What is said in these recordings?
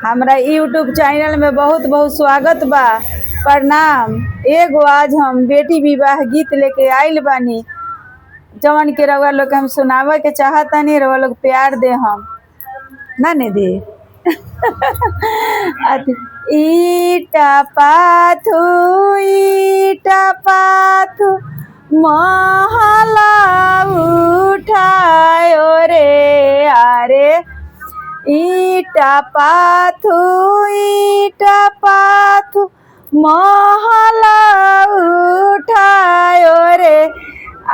हमरा YouTube channel में बहुत बहुत स्वागत बा। प्रणाम। एगो आज हम बेटी विवाह गीत लेके आइल बानी, जवन के रउआ लोग के हम सुनावे के चाहतानी। रउआ लोग प्यार दे हम ना ने दे। ईटा पाथू महला उठायो रे आरे। ईटा पाथू महला उठायो रे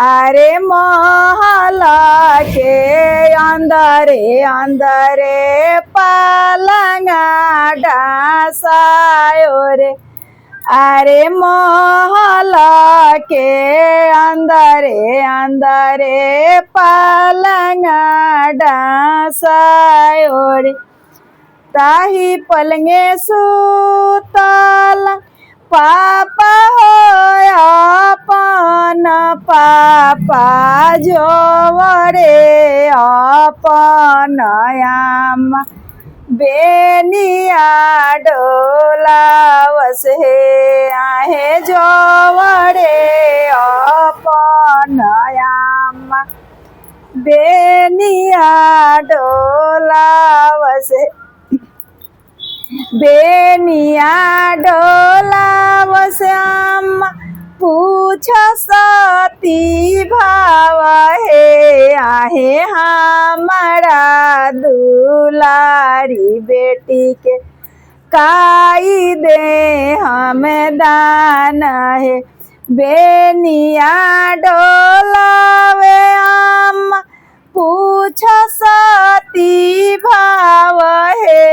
आरे। महला के अंदरे पलंगा डासायो रे आरे। महला के अंदरे पलंगा डासायो रे। ताही पलंगे सुतल पापा हो अपन पापा जोवरे अपन आमा। बेनिया डोलावस हे आहे जोवरे अपन आमा। बेनिया डोलावस आमा। पूछ सती भाव हे आहे हमारा दुलारी बेटी के काई दे हमें दान है। बेनिया डोलावे आमा। पूछ सती भाव हे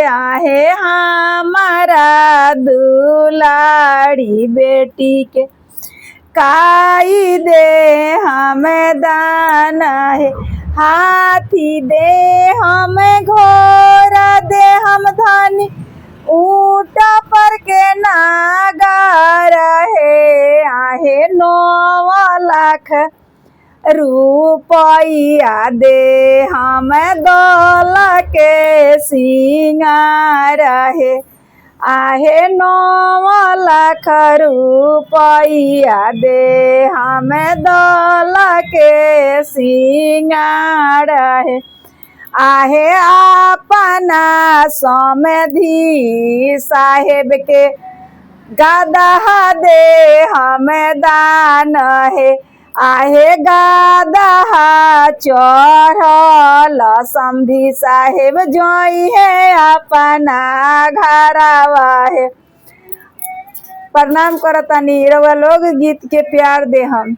आहे हमारा दुलारी बेटी के काई दे हमें दान है। हाथी दे हमें घोड़ा दे हम धनी ऊंट पर के नागार है आहे। 9 लाख रुपया दे हमें दौल के सिंगार है आहे। 9 लाख रुपया दे हमें दौल के सिंगार है आहे। अपना समधी साहेब के गदा दे हमें दान है आहे। गदा चढ़ल समधी साहेब जोई है अपना घरवा है। प्रणाम करतानी। रउआ लोग गीत के प्यार दे हम।